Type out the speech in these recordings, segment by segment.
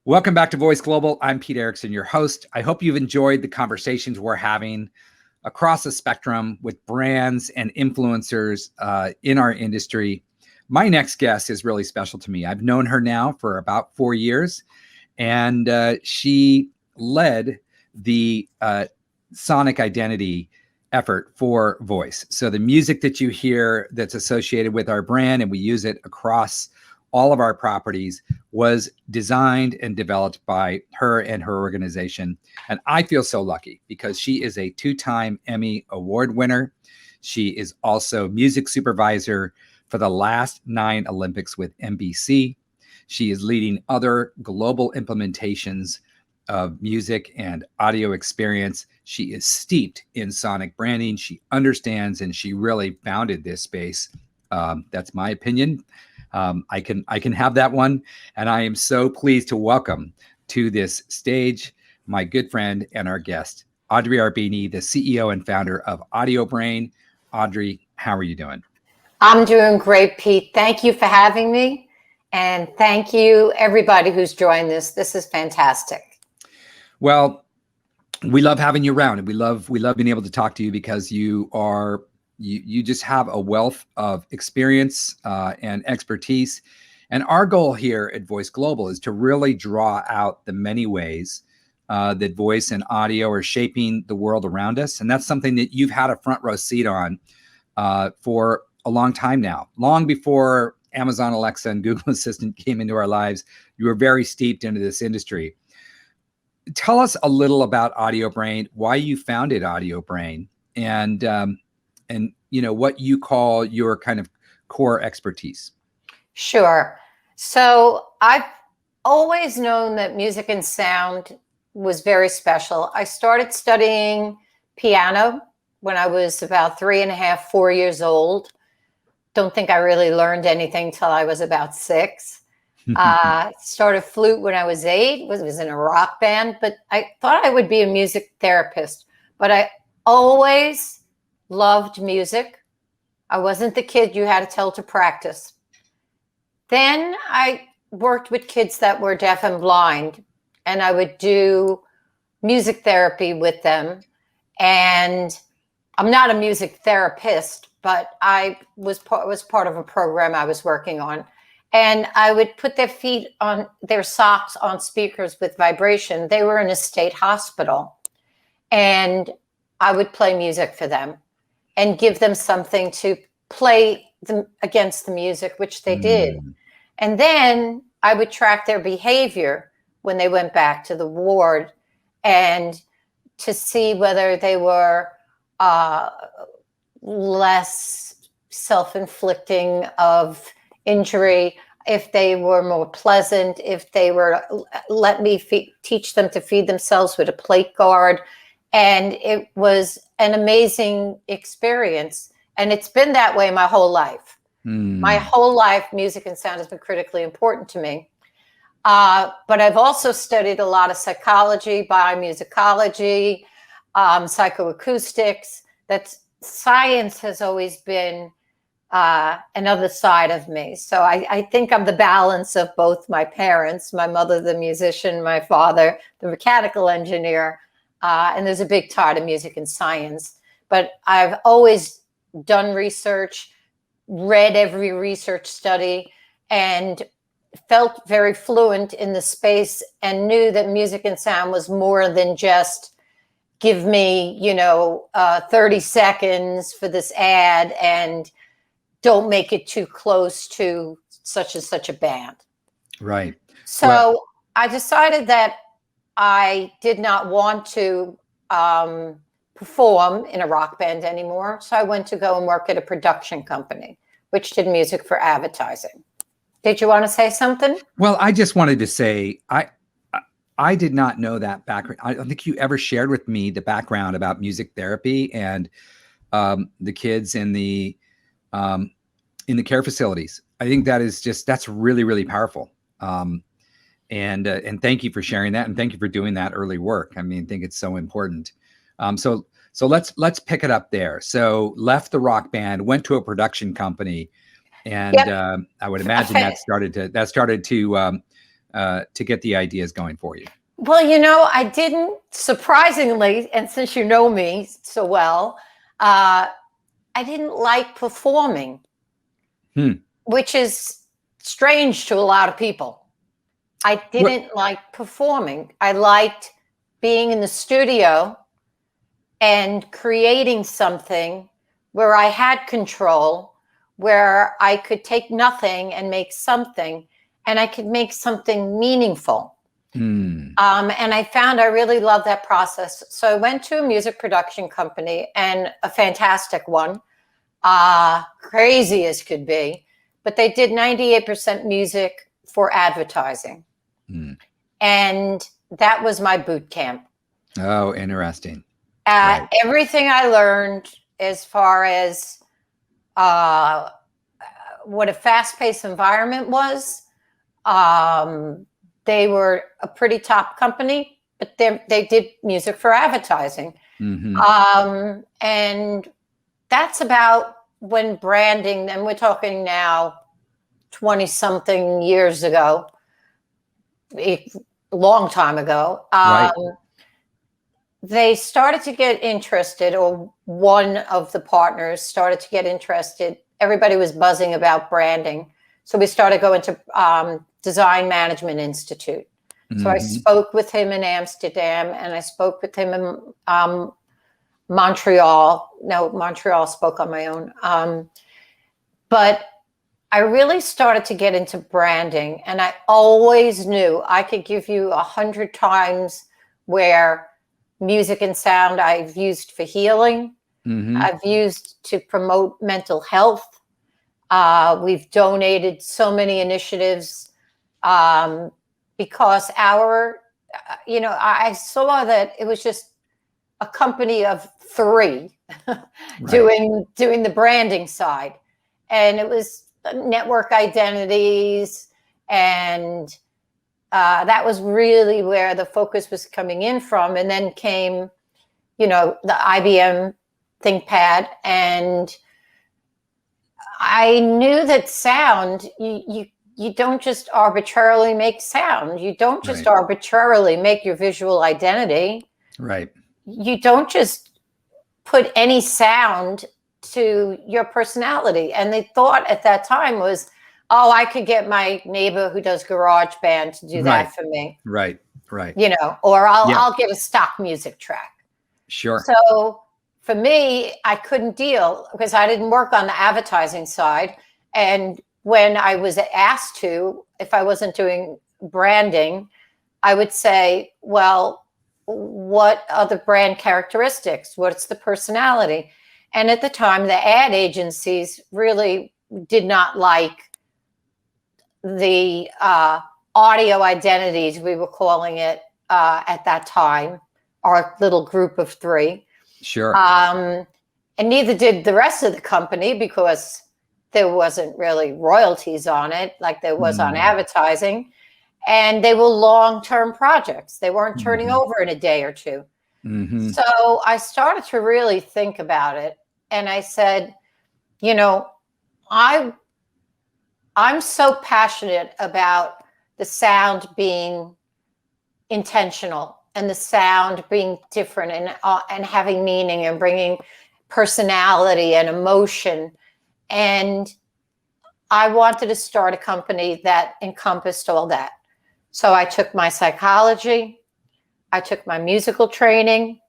Welcome back to Voice Global. I'm Pete Erickson, your host. I hope you've enjoyed the conversations we're having across the spectrum with brands and influencers in our industry. My next guest is really special to me. I've known her now for about 4 years, and she led the sonic identity effort for Voice. So the music that you hear that's associated with our brand, and we use it across all of our properties, was designed and developed by her and her organization. And I feel so lucky because she is a 2-time Emmy Award winner. She is also music supervisor for the last 9 Olympics with NBC. She is leading other global implementations of music and audio experience. She is steeped in sonic branding. She understands, and she really founded this space. That's my opinion. I can have that one. And I am so pleased to welcome to this stage my good friend and our guest, Audrey Arbeeny, the CEO and founder of Audiobrain. Audrey, how are you doing? I'm doing great, Pete. Thank you for having me. And thank you, everybody who's joined this. This is fantastic. Well, we love having you around, and we love being able to talk to you because you just have a wealth of experience and expertise. And our goal here at Voice Global is to really draw out the many ways that voice and audio are shaping the world around us. And that's something that you've had a front row seat on for a long time now. Long before Amazon Alexa and Google Assistant came into our lives, you were very steeped into this industry. Tell us a little about Audiobrain, why you founded Audiobrain, and what you call your kind of core expertise. Sure. So I've always known that music and sound was very special. I started studying piano when I was about 3.5, 4 years old. Don't think I really learned anything till I was about 6. Started flute when I was 8, was in a rock band, but I thought I would be a music therapist. But I always loved music. I wasn't the kid you had to tell to practice. Then I worked with kids that were deaf and blind, and I would do music therapy with them. And I'm not a music therapist, but I was part of a program I was working on. And I would put their feet on their socks on speakers with vibration. They were in a state hospital, and I would play music for them and give them something to play against the music, which they did. And then I would track their behavior when they went back to the ward, and to see whether they were less self-inflicting of injury, if they were more pleasant, if they were, let me teach them to feed themselves with a plate guard. And it was an amazing experience. And it's been that way my whole life. My whole life, music and sound has been critically important to me. But I've also studied a lot of psychology, biomusicology, psychoacoustics. That science has always been another side of me. So I think I'm the balance of both my parents, my mother, the musician, my father, the mechanical engineer. And there's a big tie to music and science. But I've always done research, read every research study, and felt very fluent in the space, and knew that music and sound was more than just give me, 30 seconds for this ad and don't make it too close to such and such a band. Right. So I decided that I did not want to perform in a rock band anymore. So I went to go and work at a production company, which did music for advertising. Did you want to say something? Well, I just wanted to say, I did not know that background. I don't think you ever shared with me the background about music therapy and the kids in the care facilities. I think that's really, really powerful. And thank you for sharing that, and thank you for doing that early work. I mean, I think it's so important. So let's pick it up there. So left the rock band, went to a production company, and I would imagine that started to to get the ideas going for you? Well, I didn't, surprisingly, and since you know me so well, I didn't like performing, which is strange to a lot of people. I didn't like performing. I liked being in the studio and creating something where I had control, where I could take nothing and make something, and I could make something meaningful. And I found I really loved that process. So I went to a music production company, and a fantastic one, crazy as could be, but they did 98% music for advertising. And that was my boot camp. Oh, interesting. Right. Everything I learned as far as what a fast-paced environment was. They were a pretty top company, but they did music for advertising. And that's about when branding, and we're talking now 20-something years ago, a long time ago. They started to get interested, or one of the partners started to get interested. Everybody was buzzing about branding. So we started going to Design Management Institute. So I spoke with him in Amsterdam, and I spoke with him in Montreal. No, Montreal, spoke on my own. But I really started to get into branding, and I always knew I could give you 100 times where music and sound I've used for healing. I've used to promote mental health. We've donated so many initiatives because I saw that it was just a company of 3 doing the branding side. And it was network identities, and that was really where the focus was coming in from. And then came, the IBM ThinkPad, and I knew that sound, you don't just arbitrarily make sound. You don't just arbitrarily make your visual identity. Right. You don't just put any sound to your personality. And they thought at that time was, oh, I could get my neighbor who does garage band to do that for me. Right. Or I'll get a stock music track. Sure. So for me, I couldn't deal because I didn't work on the advertising side. And when I was asked to, if I wasn't doing branding, I would say, well, what are the brand characteristics? What's the personality? And at the time, the ad agencies really did not like the audio identities, we were calling it at that time, our little group of 3. Sure. And neither did the rest of the company, because there wasn't really royalties on it like there was on advertising. And they were long-term projects. They weren't turning over in a day or two. So I started to really think about it. And I said, I'm so passionate about the sound being intentional and the sound being different and having meaning and bringing personality and emotion. And I wanted to start a company that encompassed all that. So I took my psychology, I took my musical training,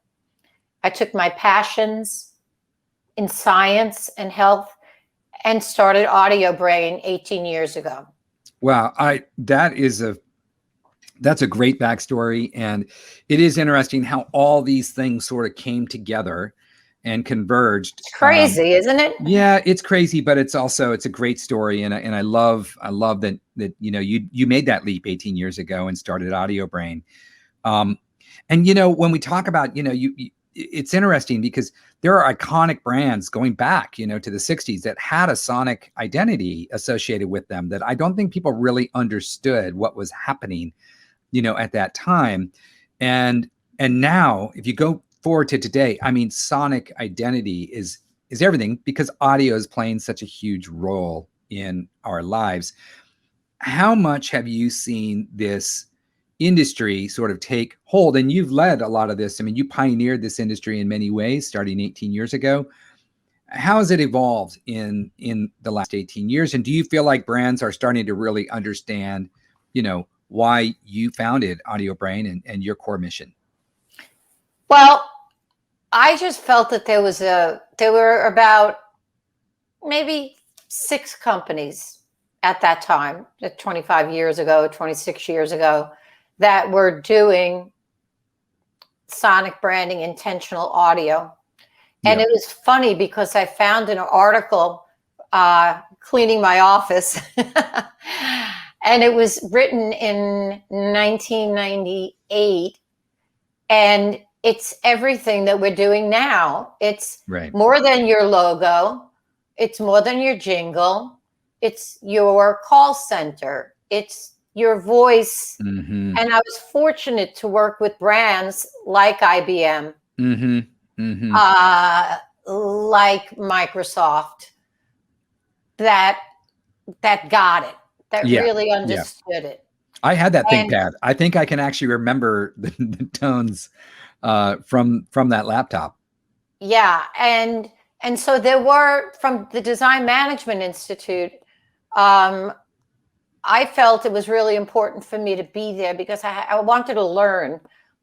I took my passions in science and health, and started Audiobrain 18 years ago. Wow, that's a great backstory, and it is interesting how all these things sort of came together and converged. It's crazy, isn't it? Yeah, it's crazy, but it's a great story, and I love that you made that leap 18 years ago and started Audiobrain. And when we talk about it's interesting because there are iconic brands going back to the 60s that had a sonic identity associated with them that I don't think people really understood what was happening at that time. And now if you go forward to today, I mean, sonic identity is everything because audio is playing such a huge role in our lives. how much have you seen this industry sort of take hold? And you've led a lot of this. I mean, you pioneered this industry in many ways, starting 18 years ago. How has it evolved in the last 18 years? And do you feel like brands are starting to really understand, why you founded Audiobrain and your core mission? Well, I just felt that there were about maybe 6 companies at that time, 25 years ago, 26 years ago, that were doing sonic branding, intentional audio. And It was funny because I found an article cleaning my office, and it was written in 1998, and it's everything that we're doing now. It's more than your logo. It's more than your jingle. It's your call center. It's your voice. Mm-hmm. And I was fortunate to work with brands like IBM, mm-hmm. Mm-hmm. Like Microsoft, that got it, that really understood it. I had that ThinkPad. I think I can actually remember the tones from that laptop. Yeah, and so there were, from the Design Management Institute, I felt it was really important for me to be there because I wanted to learn.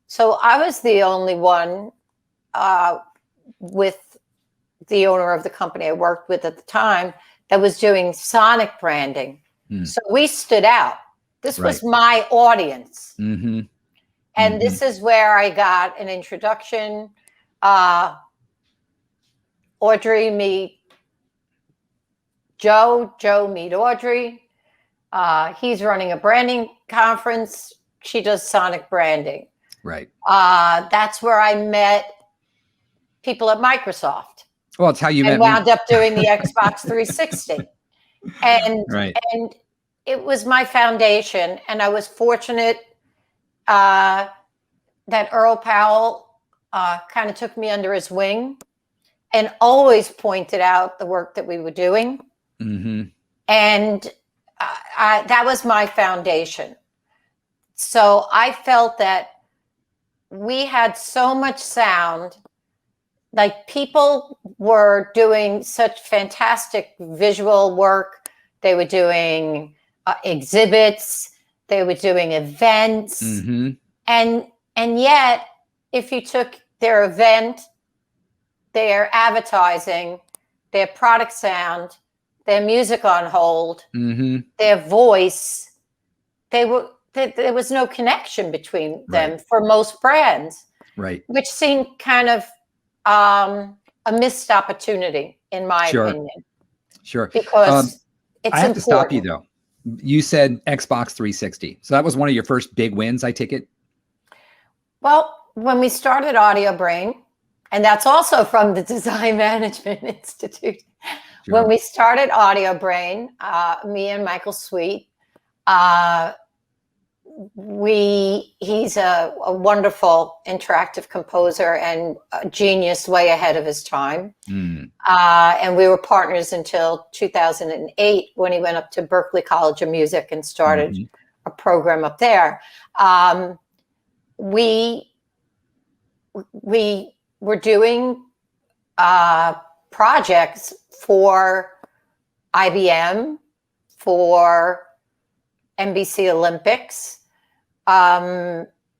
So I was the only one with the owner of the company I worked with at the time that was doing sonic branding. So we stood out. This was my audience. Mm-hmm. And this is where I got an introduction. Audrey meet Joe, Joe meet Audrey. He's running a branding conference. She does sonic branding. Right. That's where I met people at Microsoft. Well, it's how you met and wound up doing the Xbox 360. And it was my foundation. And I was fortunate that Earl Powell kind of took me under his wing and always pointed out the work that we were doing. Mm-hmm. And that was my foundation. So I felt that we had so much sound, like people were doing such fantastic visual work. They were doing exhibits, they were doing events. Mm-hmm. And yet, if you took their event, their advertising, their product sound, their music on hold, mm-hmm. their voice, there was no connection between them for most brands. Right. Which seemed kind of a missed opportunity, in my opinion. Sure. Because it's I have important. To stop you though. You said Xbox 360. So that was one of your first big wins, I take it? Well, when we started Audiobrain, and that's also from the Design Management Institute. Sure. When we started Audiobrain, me and Michael Sweet, he's a wonderful interactive composer and a genius, way ahead of his time. And we were partners until 2008 when he went up to Berklee College of Music and started a program up there. We were doing projects for IBM, for NBC Olympics.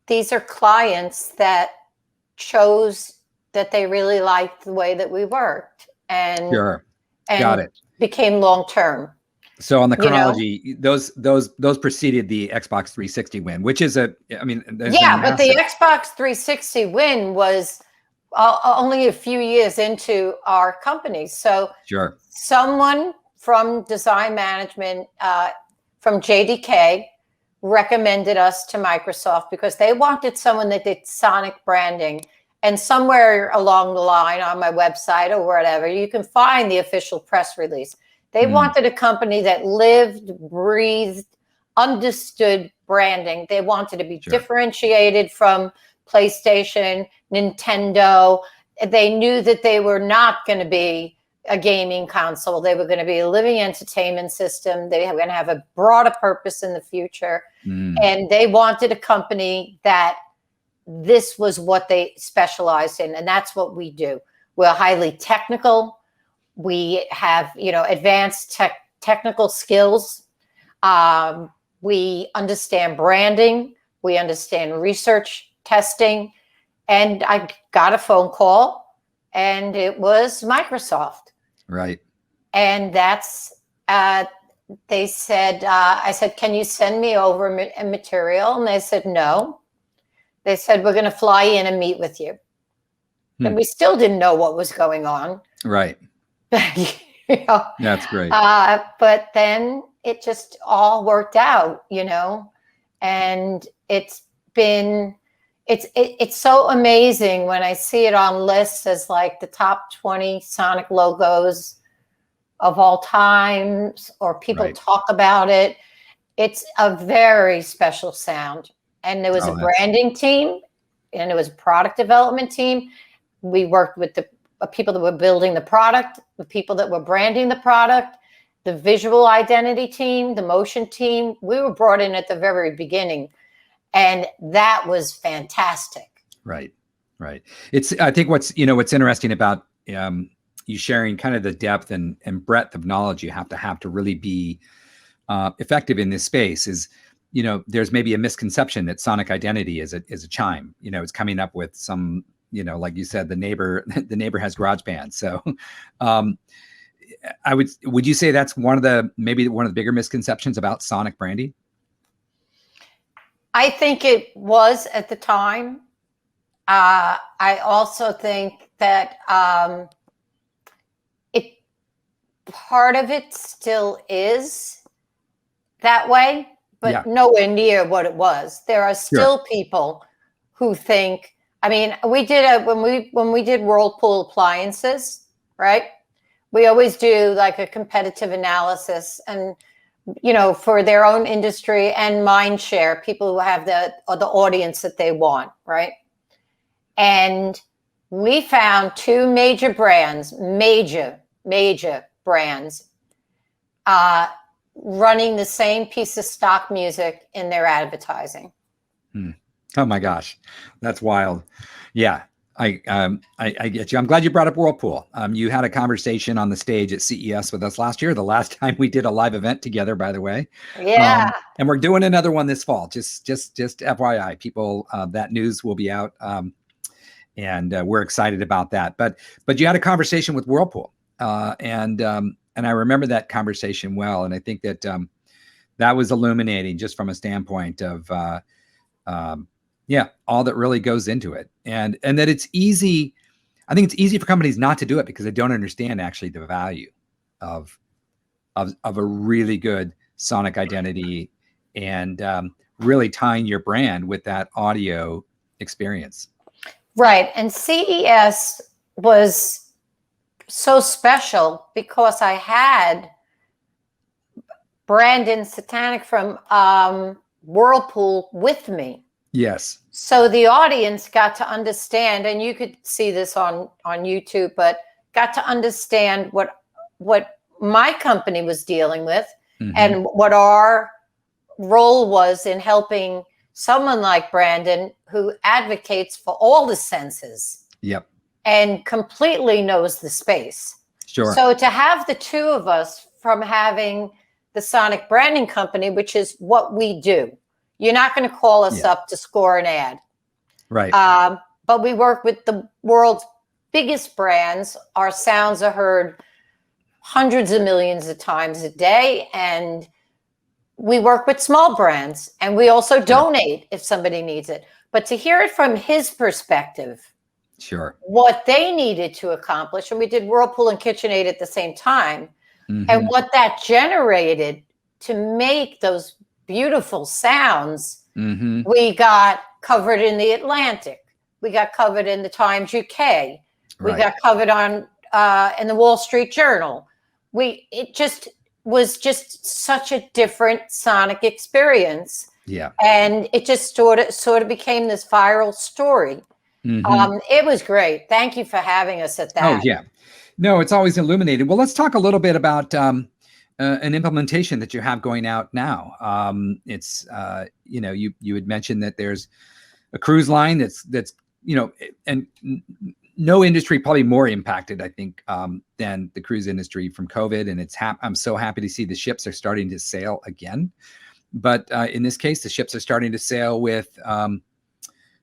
These are clients that chose that they really liked the way that we worked, and Got it. Became long-term. So on the chronology, those preceded the Xbox 360 win, which is but the Xbox 360 win was only a few years into our company. So someone from Design Management, from JDK, recommended us to Microsoft because they wanted someone that did sonic branding. And somewhere along the line on my website or whatever, you can find the official press release. They wanted a company that lived, breathed, understood branding. They wanted to be differentiated from PlayStation, Nintendo. They knew that they were not going to be a gaming console. They were going to be a living entertainment system. They were going to have a broader purpose in the future. And they wanted a company that this was what they specialized in. And that's what we do. We're highly technical. We have, advanced technical skills. We understand branding. We understand research, testing. And I got a phone call, and it was Microsoft. Right. And that's, they said, I said, can you send me over material? And they said, no. They said, we're going to fly in and meet with you. And we still didn't know what was going on. Right. That's great. But then it just all worked out, and it's been, it's so amazing when I see it on lists as like the top 20 sonic logos of all times, or people talk about it. It's a very special sound. And there was a branding team, and there was a product development team. We worked with the people that were building the product, the people that were branding the product, the visual identity team, the motion team. We were brought in at the very beginning. And that was fantastic. Right. I think what's interesting about you sharing kind of the depth and breadth of knowledge you have to really be effective in this space is, there's maybe a misconception that sonic identity is a chime. It's coming up with some, like you said, the neighbor has GarageBand. So would you say that's one of the bigger misconceptions about sonic branding? I think it was at the time. I also think that part of it still is that way, but nowhere near what it was. There are still people who think. I mean, we did when we did Whirlpool appliances, right? We always do like a competitive analysis, and for their own industry and mind share, people who have the audience that they want, right? And we found two major brands, major brands, running the same piece of stock music in their advertising. Oh my gosh, that's wild. Yeah, I get you. I'm glad you brought up Whirlpool. You had a conversation on the stage at CES with us last year, the last time we did a live event together, by the way. Yeah. And we're doing another one this fall. Just FYI, people, that news will be out. And we're excited about that. But you had a conversation with Whirlpool. And I remember that conversation well. And I think that that was illuminating just from a standpoint of all that really goes into it. And that it's easy. I think it's easy for companies not to do it because they don't understand actually the value of a really good sonic identity and really tying your brand with that audio experience. Right. And CES was so special because I had Brandon Satanic from Whirlpool with me. Yes. So the audience got to understand, and you could see this on YouTube, but got to understand what my company was dealing with and what our role was in helping someone like Brandon, who advocates for all the senses. Yep. And completely knows the space. Sure. So to have the two of us from having the Sonic Branding Company, which is what we do. You're not going to call us up to score an ad. Right. But we work with the world's biggest brands. Our sounds are heard hundreds of millions of times a day. And we work with small brands. And we also donate if somebody needs it. But to hear it from his perspective, what they needed to accomplish, and we did Whirlpool and KitchenAid at the same time, and what that generated to make those beautiful sounds. We got covered in the Atlantic. We got covered in the Times UK. We got covered on in the Wall Street Journal. It just was just such a different sonic experience. Yeah. And it just sort of became this viral story. It was great. Thank you for having us at that. Oh, yeah. No, it's always illuminated. Well, let's talk a little bit about an implementation that you have going out now. It's you had mentioned that there's a cruise line that's and no industry probably more impacted, I think, than the cruise industry from COVID. And I'm so happy to see the ships are starting to sail again. But in this case, the ships are starting to sail with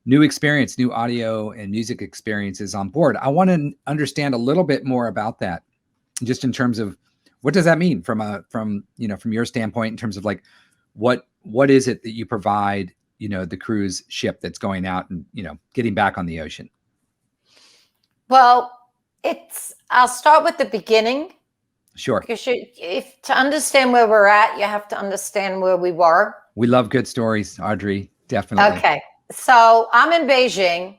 new experience, new audio and music experiences on board. I want to understand a little bit more about that, just in terms of what does that mean from your standpoint, in terms of like what is it that you provide, the cruise ship that's going out and getting back on the ocean. Well, I'll start with the beginning. Sure. Because to understand where we're at, you have to understand where we were. We love good stories, Audrey. Definitely. Okay. So I'm in Beijing,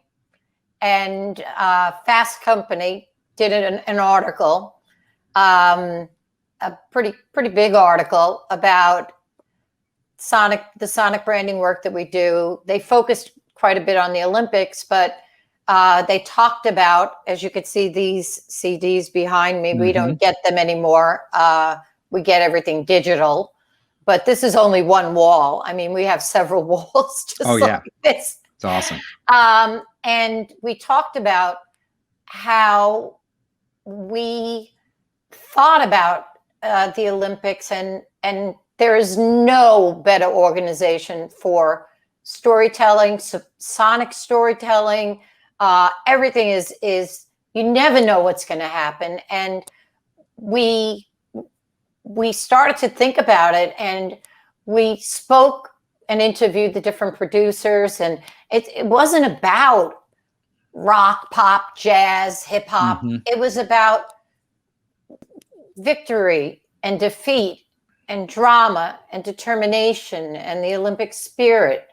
and Fast Company did an article, a pretty big article about the sonic branding work that we do. They focused quite a bit on the Olympics, but they talked about, as you could see these CDs behind me, we don't get them anymore. We get everything digital. But this is only one wall. I mean, we have several walls just like this. It's awesome. And we talked about how we thought about the Olympics, and there is no better organization for storytelling, sonic storytelling. Everything is you never know what's going to happen. And we started to think about it, and we spoke and interviewed the different producers, and it wasn't about rock, pop, jazz, hip hop. It was about victory and defeat and drama and determination and the Olympic spirit.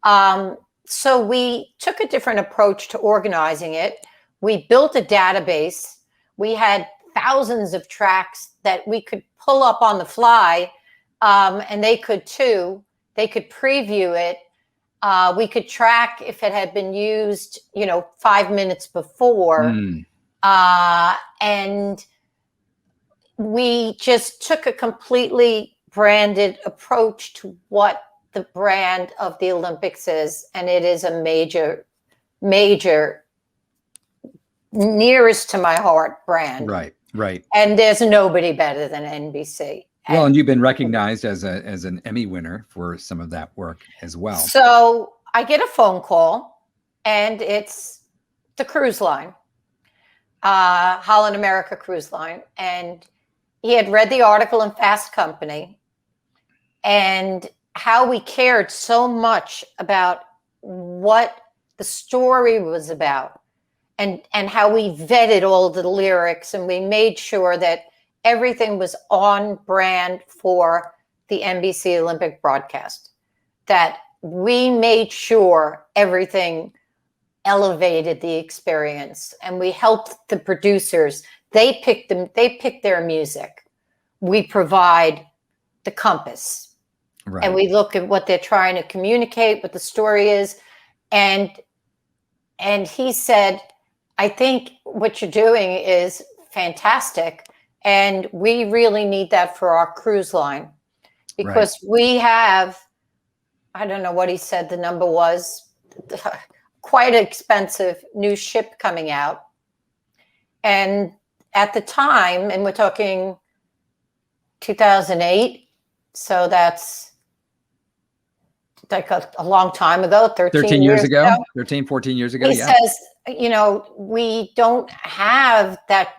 So we took a different approach to organizing it. We built a database. We had thousands of tracks that we could pull up on the fly, and they could too. They could preview it. We could track if it had been used, 5 minutes before. And we just took a completely branded approach to what the brand of the Olympics is. And it is a major, major, nearest to my heart brand. Right. And there's nobody better than NBC. Well, and you've been recognized as an Emmy winner for some of that work as well. So I get a phone call, and it's the cruise line, Holland America Cruise Line. And he had read the article in Fast Company and how we cared so much about what the story was about, and how we vetted all the lyrics, and we made sure that everything was on brand for the NBC Olympic broadcast, that we made sure everything elevated the experience, and we helped the producers. They pick their music. We provide the compass, and we look at what they're trying to communicate, what the story is. And he said, I think what you're doing is fantastic, and we really need that for our cruise line, because we have, I don't know what he said the number was, quite an expensive new ship coming out. And at the time, and we're talking 2008, so that's like a long time ago, 13 years ago. 13, 14 years ago. He says, we don't have that.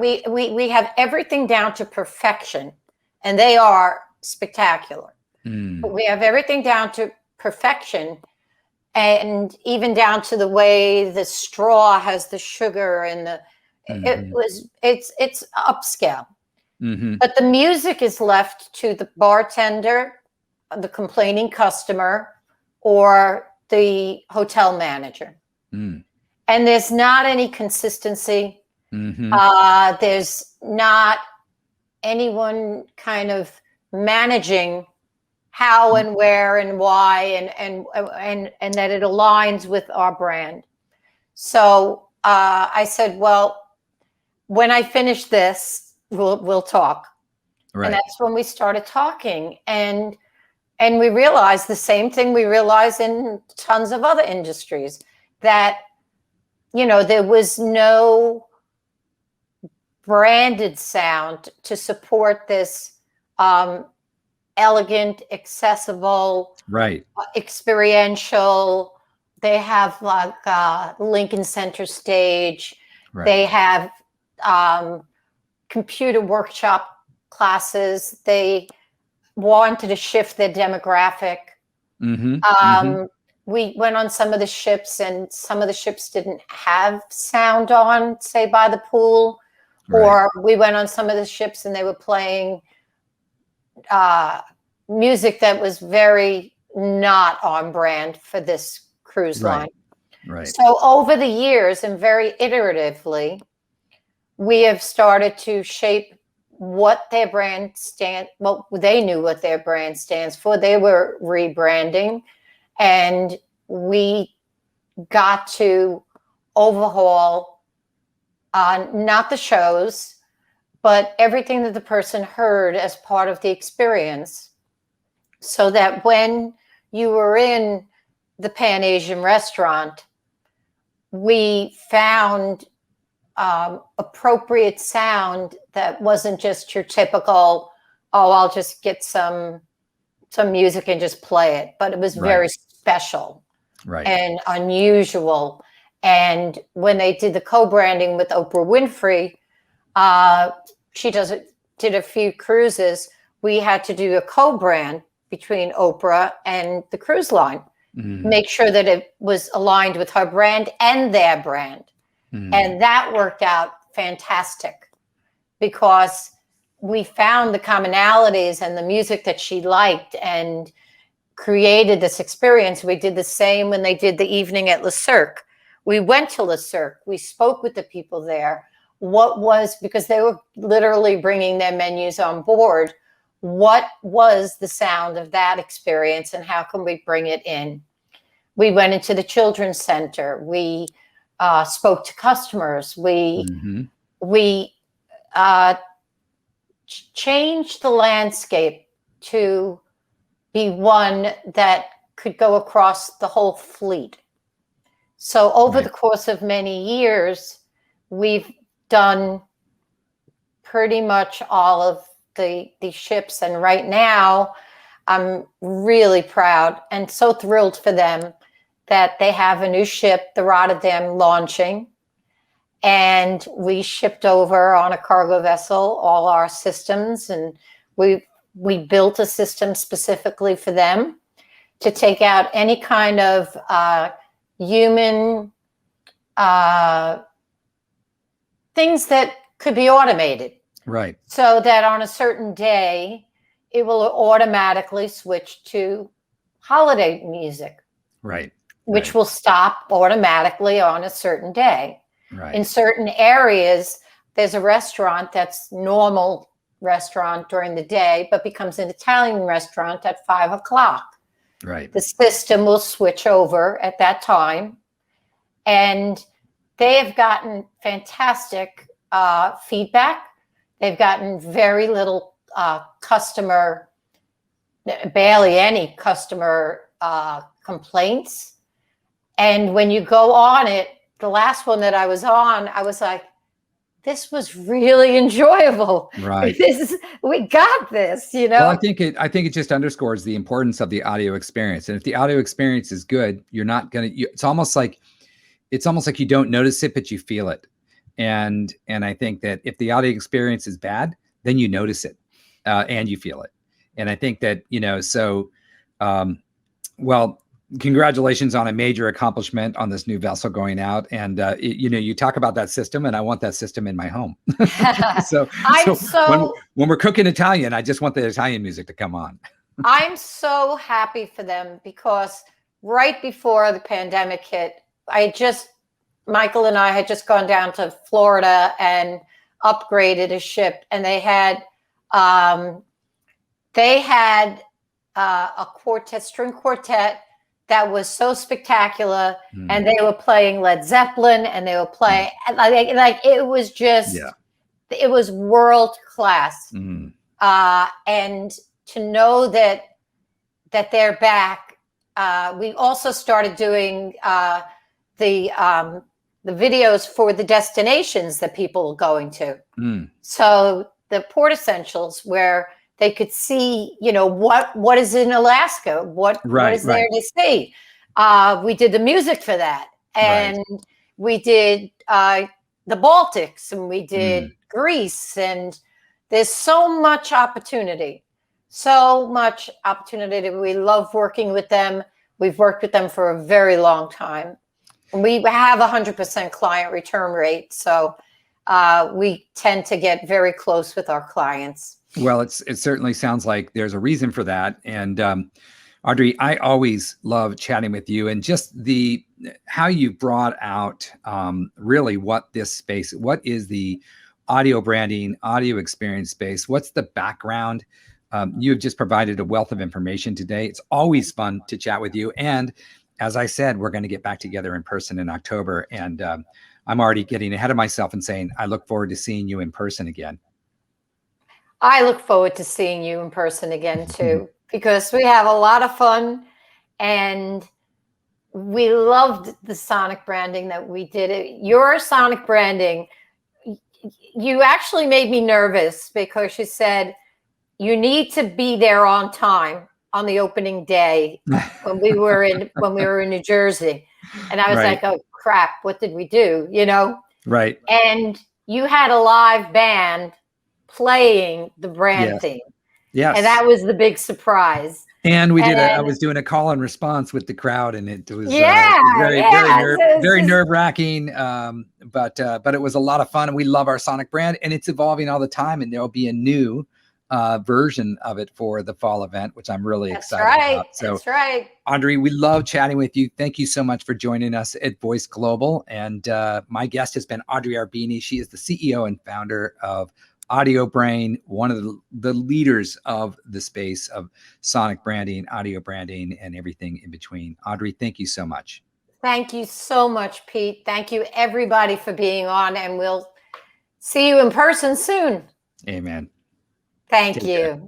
We have everything down to perfection, and they are spectacular. But we have everything down to perfection, and even down to the way the straw has the sugar and it's upscale. But the music is left to the bartender, the complaining customer, or the hotel manager. And there's not any consistency. There's not anyone kind of managing how and where and why, and that it aligns with our brand. So I said, well, when I finish this, we'll talk. Right. And that's when we started talking. And we realized the same thing we realize in tons of other industries, that, there was no branded sound to support this elegant, accessible, right, experiential. They have like Lincoln Center Stage. right. They have computer workshop classes. They wanted to shift their demographic. We went on some of the ships, and some of the ships didn't have sound on, say, by the pool. Right. Or we went on some of the ships and they were playing music that was very not on brand for this cruise line. Right. So over the years, and very iteratively, we have started to shape what their brand they knew what their brand stands for. They were rebranding, and we got to overhaul not the shows, but everything that the person heard as part of the experience, so that when you were in the Pan Asian restaurant, we found appropriate sound that wasn't just your typical, oh, I'll just get some music and just play it, but it was very special and unusual. And when they did the co-branding with Oprah Winfrey, she did a few cruises. We had to do a co-brand between Oprah and the cruise line, make sure that it was aligned with her brand and their brand. And that worked out fantastic, because we found the commonalities and the music that she liked and created this experience. We did the same when they did the evening at Le Cirque. We went to Le Cirque. We spoke with the people there. Because they were literally bringing their menus on board, what was the sound of that experience and how can we bring it in? We went into the children's center. We spoke to customers. We changed the landscape to be one that could go across the whole fleet. So over the course of many years, we've done pretty much all of the ships. And right now, I'm really proud and so thrilled for them that they have a new ship, the Rotterdam, launching. And we shipped over on a cargo vessel all our systems, and we built a system specifically for them to take out any kind of human things that could be automated. Right. So that on a certain day, it will automatically switch to holiday music. Right. Which will stop automatically on a certain day. Right. In certain areas, there's a restaurant that's normal restaurant during the day, but becomes an Italian restaurant at 5 o'clock. Right. The system will switch over at that time. And they have gotten fantastic feedback. They've gotten very little barely any customer complaints. And when you go on it, the last one that I was on, I was like, this was really enjoyable. Right. We got this, Well, I think it just underscores the importance of the audio experience. And if the audio experience is good, you're not going to, it's almost like you don't notice it, but you feel it. And I think that if the audio experience is bad, then you notice it and you feel it. And I think that, well, congratulations on a major accomplishment on this new vessel going out. And, you talk about that system, and I want that system in my home. When we're cooking Italian, I just want the Italian music to come on. I'm so happy for them, because right before the pandemic hit, Michael and I had just gone down to Florida and upgraded a ship, and they had a string quartet that was so spectacular, and they were playing Led Zeppelin, and they were playing like it was just It was world class. Mm. And to know that they're back. We also started doing the videos for the destinations that people are going to. Mm. So the Port Essentials, where they could see, you know, what is in Alaska, what is there to see. We did the music for that, and we did the Baltics, and we did Greece, and there's so much opportunity. So much opportunity. We love working with them. We've worked with them for a very long time. And we have 100% client return rate. So we tend to get very close with our clients. Well, it certainly sounds like there's a reason for that. And Audrey, I always love chatting with you, and just how you brought out really what this space, what is the audio branding, audio experience space, what's the background. You have just provided a wealth of information today. It's always fun to chat with you. And as I said, we're going to get back together in person in October. And I'm already getting ahead of myself and saying, I look forward to seeing you in person again. I look forward to seeing you in person again, too, because we have a lot of fun, and we loved the sonic branding that we did. Your sonic branding, you actually made me nervous, because you said you need to be there on time on the opening day when we were in New Jersey. And I was like, oh, crap, what did we do? You know? Right. And you had a live band playing the brand theme. Yes. And that was the big surprise. And we did. I was doing a call and response with the crowd, and it was very nerve wracking. But it was a lot of fun, and we love our sonic brand, and it's evolving all the time. And there'll be a new version of it for the fall event, which I'm really excited about. So, that's right. Audrey, we love chatting with you. Thank you so much for joining us at Voice Global. And my guest has been Audrey Arbeeny. She is the CEO and founder of Audiobrain, one of the leaders of the space of sonic branding, audio branding, and everything in between. Audrey, thank you so much. Thank you so much, Pete. Thank you, everybody, for being on, and we'll see you in person soon. Amen. Thank you.